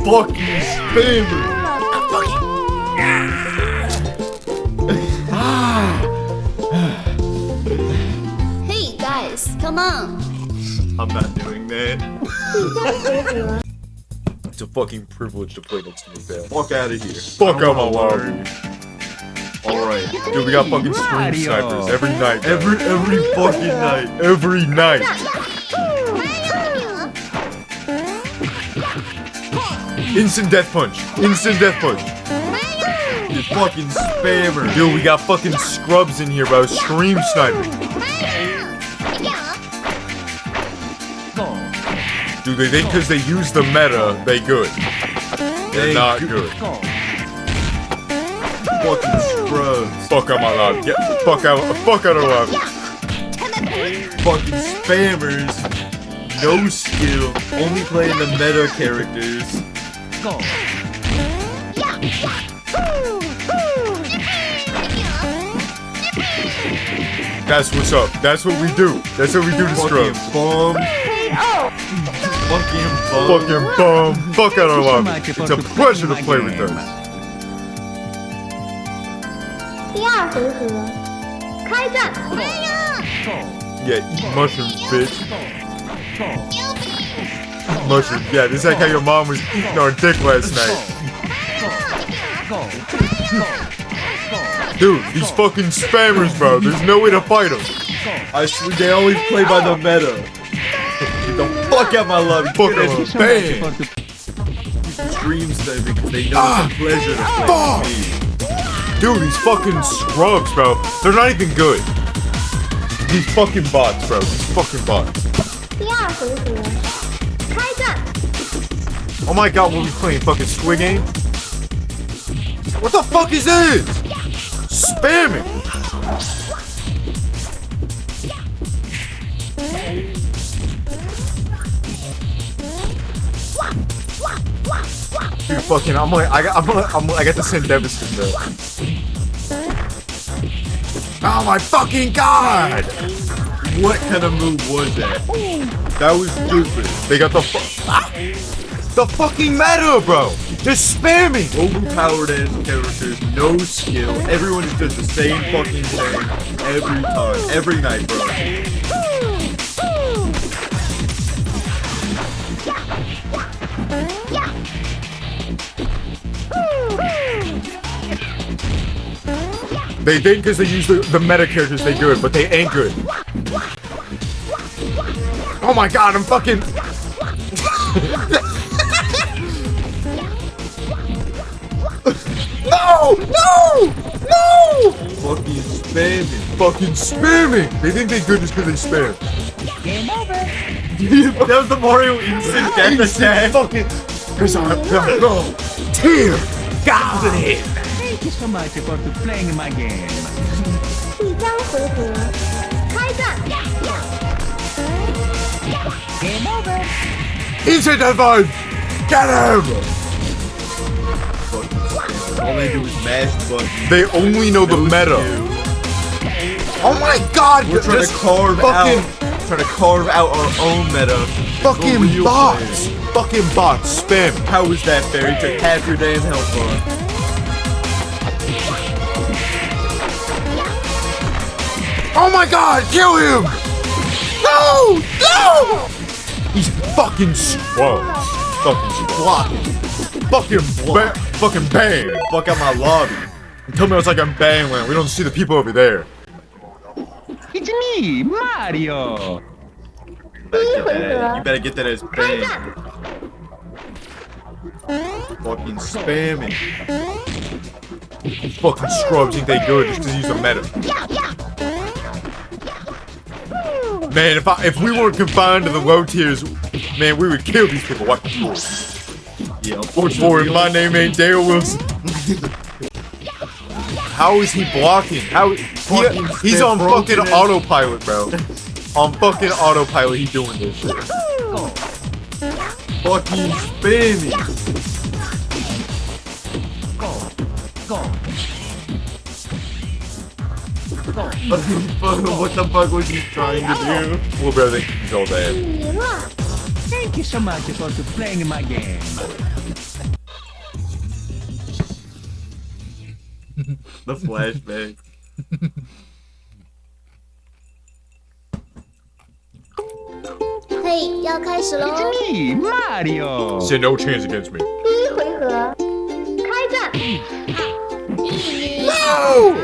fucking spammer. Hey guys, come on. I'm not doing that. It's a fucking privilege to play next to me, man. Fuck out of here. Fuck out my lobby. Alright. Dude, we got fucking stream snipers every night. Bro. Every fucking night. Every night. Instant death punch. Instant death punch. You fucking spammer. Dude, we got fucking scrubs in here, bro. Stream sniping. Dude, they think because they use the meta, they good. They're not good. Fucking scrubs. Fuck out my lobby. Get fuck out of lobby. Fucking spammers. No skill. Only playing the meta characters. That's what's up. That's what we do. That's what we do to scrubs. Fucking bum. Fuck out of lobby. It's a pleasure to play with us. Yeah, eat mushrooms, bitch. Mushrooms. Yeah, this is like how your mom was eating our dick last night. Dude, these fucking spammers, bro. There's no way to fight them. I swear they always play by the meta. Get the fuck out my lobby. Fuck out my bang. Streams them because they know it's a pleasure to play with me. Dude, these fucking scrubs, bro. They're not even good. These fucking bots, bro. These fucking bots. Oh my god, what are we playing? Fucking Squid Game? What the fuck is this? Spamming! Dude, fucking, I got to send Devastator though. Oh my fucking god! What kind of move was that? That was stupid. They got the fucking meta, bro! They're spamming! Overpowered ass characters, no skill. Everyone just does the same fucking thing every time, every night, bro. They think because they use the meta characters they good, but they ain't good. Oh my god, I'm fucking... No! Fucking spamming. Fucking spamming! They think they're good just because they spam. Game over. That was the Mario instant death attack. Fucking... Cause I'm gonna go. Tear! Goblin! Thank you so much for playing my game. Game over. Instant death punch! Get him! All they do is mash buttons. They only know the meta. Oh my god! We're trying to carve out our own meta. Fucking bots! Fucking bots, spam. How is that fair? You took half your damn health bar. Oh my god! Kill him! No! No! He's fucking scrubs. Fucking blocking. Fucking bang! Fuck out my lobby. Tell me it's like I'm bangland. We don't see the people over there. It's me, Mario. You better get that as bang. Fucking spamming. Fucking scrubs think they good just to use the meta. Man, if we weren't confined to the low tiers, man, we would kill these people. What the fuck? Yeah, unfortunately, my name ain't Dale Wilson. How is he blocking? He's on fucking autopilot, bro. On fucking autopilot, he's doing this shit. Fucking spammy. What the fuck was he trying to do? Well, bro, they can control that. Thank you so much for playing my game. The flashback. Hey，要开始喽！ It's me, Mario. Stand no chance against me. 第一回合，开战！玉女， No!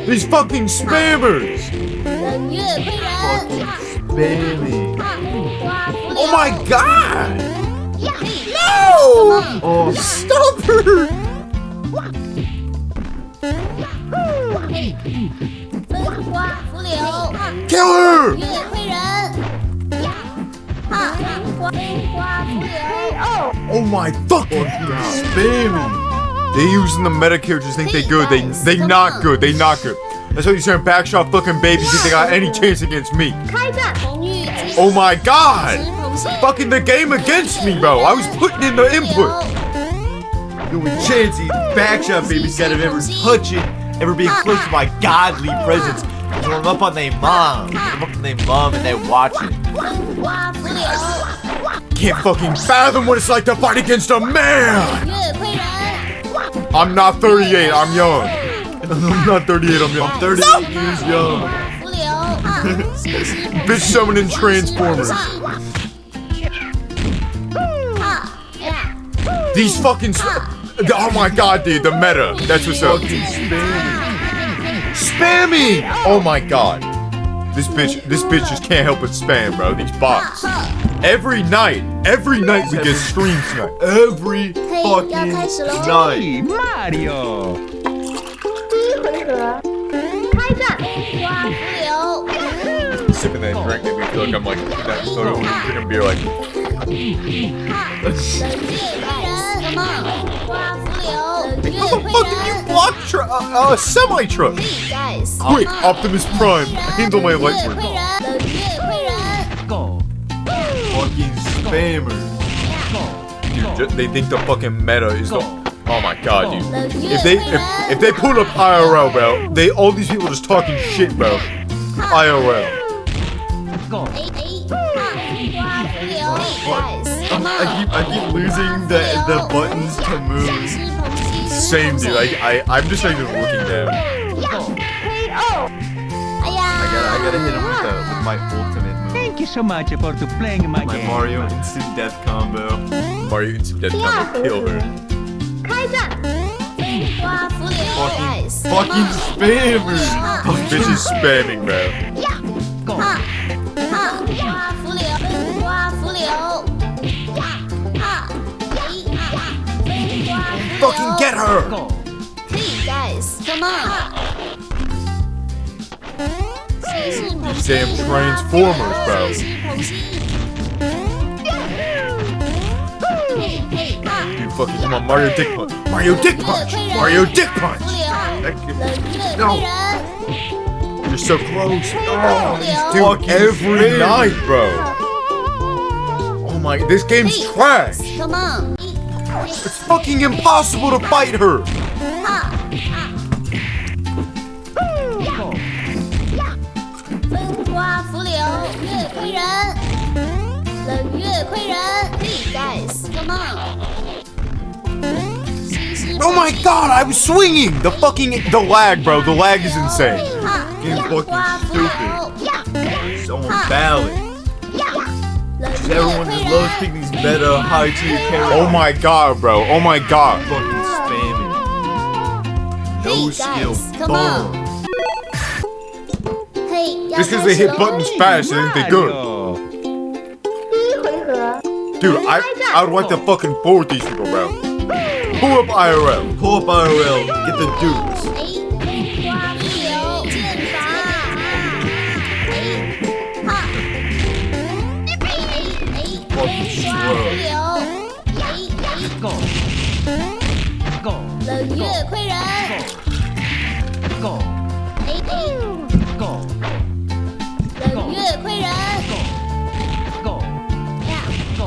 These fucking spammers! 冷月亏人， Spammy. 花浮柳 Oh my god! 嘿 No! Oh, stop her! 嘿，分花浮柳， Kill her! 月亏人，分花浮柳。 Oh my fucking god! Spammy! They using the meta characters think they good. They not good. They not good. That's why you saying backshot fucking babies if they got any chance against me. 开战！红玉金 Oh my god! 石鹏信 Fucking the game against me, bro. I was putting in the input. The only chance these backshot babies got of ever touching, ever being close to my godly presence is when I'm up on their mom. When I'm up on their mom and they watch it. 分花浮柳， Can't fucking fathom what it's like to fight against a man. 月亏人， I'm not 38. I'm young. I'm not 38. I'm young. I'm 38 years young. 花浮柳，西施鹏 Bitch 信 summoning Transformers. These fucking. Oh my god, dude. The meta. That's what's up. Spammy! Oh my god. This bitch just can't help but spam, bro. These bots. Every night we get stream tonight. Every 嘿，要 fucking 开始喽！ night. Hey, Mario. 第一回合，开战！花浮柳， Sipping that drink made me feel like I'm like that soda when you're drinking beer like. 冷月亏人，Come on！花浮柳，冷月 How the 亏 fuck did you 人。 block semi truck? Hey guys， Quick, Optimus Prime, handle my 冷月 lightning. 亏人，冷月亏人。 Go. Fucking spammers. Dude, they think the fucking meta is the. Oh my god, dude. 冷月 If 亏 they 人。 if they put up IRL, bro, all these people just talking shit, bro. IRL. Go. 花浮柳，Hey guys，Come on！ I keep losing the buttons to move. 西施鹏信 Same, dude. I'm just not even looking down. 哎呀， I gotta hit him with my ultimate move. Thank you so much for playing my My game. Mario instant death combo. Mario instant death combo. Kill her. 开战！花浮柳，Guys， Fucking spammers. This bitch is spamming, bro. Go. 花浮柳，花浮柳，Fucking get her. Go. Hey guys，Come on！ 西施鹏 These 信 damn Transformers, bro. 西施鹏信，嘿嘿， Dude, fucking come on, Mario Dick Punch. Mario Dick Punch. Mario Dick Punch. 冷月 No. 亏人， You're so close. Oh, dude, every night, bro. Oh my, this game's Hey trash. Come on！ It's fucking impossible to fight her. Go. 分花浮柳，月亏人，冷月亏人。Hey guys，Come on！ 西施 Oh my god, I was swinging. The lag, bro. The lag is insane. Game's fucking 花浮 stupid. 柳， So unbalanced. 冷月 Everyone 亏 just loves 人。 picking these meta high tier characters. Oh my god, bro. Oh my god. Fucking spamming. No Hey skill. guys, come on. Bomb. 嘿，要 Just 开 because they 始 hit 喽！ buttons fast, they think they're good. Mario. 第一回合， Dude, I would like to fucking board these people, bro. Pull up IRL. Pull up IRL. Get the dudes. 哎，花浮柳剑法，哎，哈，花浮柳，哎， Go. Go. 冷月亏人， Go. 哎， Go. 冷月亏人， Go. Go.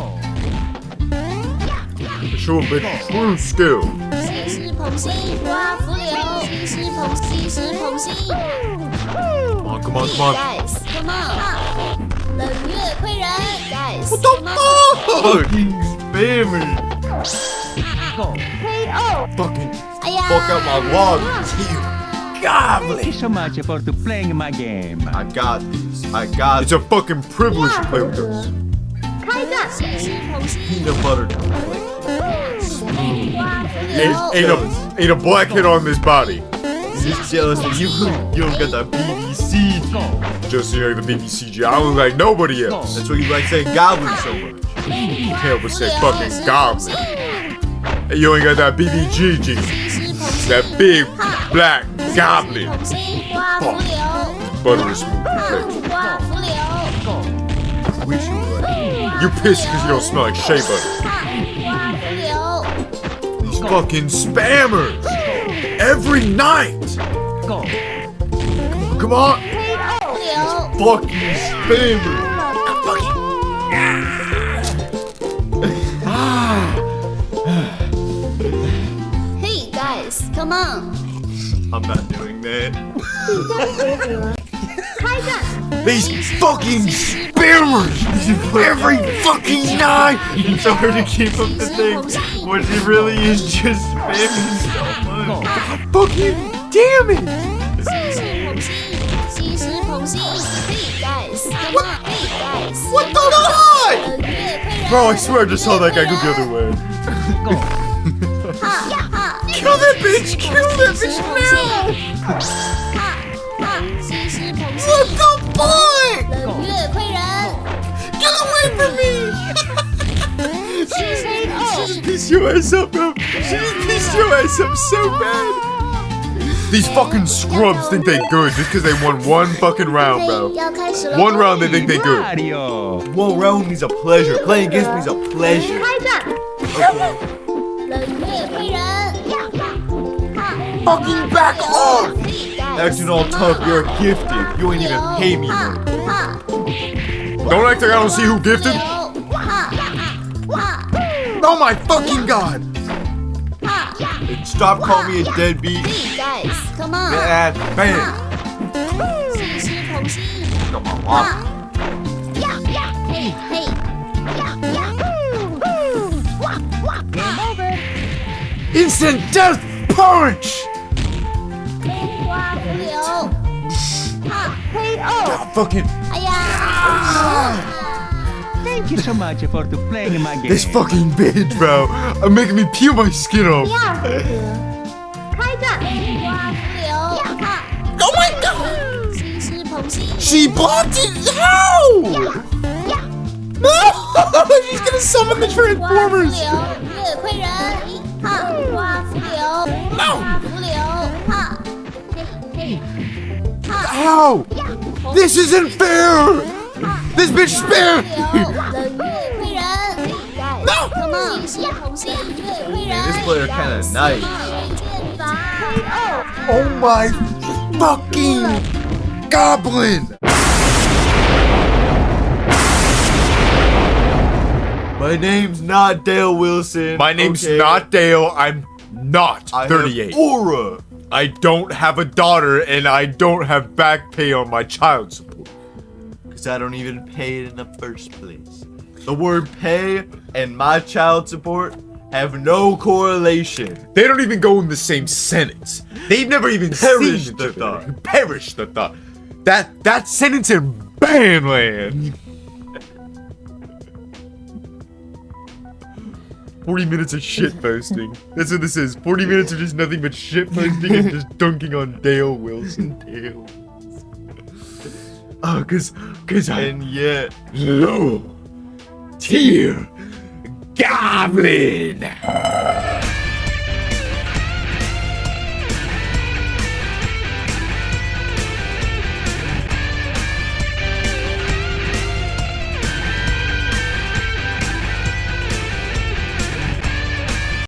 Show a bit true skill. 西施鹏信，花浮柳，西施鹏信。 Come on, come on, come on. Guys，Come on！ 冷月亏人，Guys， What the fuck? spammers. Go. Fucking 哎呀， fuck out my lobby. You goblin. Thank you so much for playing my game. I got these. I got. It's a fucking privilege to play with us. 开战，西施同心， Peanut butter. 哇，浮流， Ain't a blackhead on this body. You're just jealous that you don't got the BBC. Go. Just like the BBC. I don't look like nobody else. That's why you like saying goblin so much. You can't help but say fucking goblin. Hey, you ain't got that BBG G. 西施同心， That big black 西施 goblin. 同心，哇，浮流， Butter smooth. 哇，浮流， Go. Wish you would. You pissed because you don't smell like shea butter. 哇，浮流， These fucking spammers. Every night. Go. Come on. 浮流， Fucking spammers. Hey guys, come on. I'm not doing that. 开战， These fucking spammers. Every fucking night. It's so hard to keep up the thing. What it really is just spamming so much. Go. Fucking damn it. 西施同心，Hey guys, come on. Hey guys. What the fuck? 月亏人， Bro, I swear I just saw that guy go the other way. Go. 哈哈， Kill that bitch! Kill that bitch 同 now! 心，哈哈，西施同心， What the fuck? 冷月亏人， Get away from me! 西施哦， She pissed your ass up, bro. She pissed your ass up so bad. These fucking scrubs think they good just because they won one fucking round, bro. 要开始了， One round they think they good. Mario. One round means a pleasure. Playing against me is a pleasure. 开战，冷月亏人，哈 Fucking back off! Hey guys, Acting all tough, you're gifted. You ain't even pay me money. 哈 Don't act like I don't see who gifted. 哈哈 Oh my fucking god! 哈 Stop calling me a deadbeat. Hey guys, come on. Bad man. 西施同心， Come on, walk. 嘿嘿， Instant death punch! 哇，浮流，哈嘿哦， Fucking 哎呀， Thank you so much for playing my game. this fucking bitch, bro. I'm making me peel my skin off. 开战，哇，浮流，哈 Oh my god! 西施同心， She blocked it. How? No! She's gonna summon the 哇，浮 Transformers. 流，月亏人，哈哇，浮流，哇，浮流，哈嘿嘿，哈 How? This isn't fair. This bitch spam. 冷月亏人，No, come on，西施同心，月亏人 This player kinda nice. 剑法， Oh my fucking goblin! My name's not Dale Wilson. My name's not Dale. I'm not 38. Aura. I don't have a daughter and I don't have back pay on my child support. Because I don't even pay it in the first place. The word pay and my child support have no correlation. They don't even go in the same sentence. They've never even perished the thought. Perish the thought. That sentence in Banland. 40 minutes of shit posting. That's what this is. 40 minutes of just nothing but shit posting and just dunking on Dale Wilson. Dale. Oh, cause and yet low tier goblin.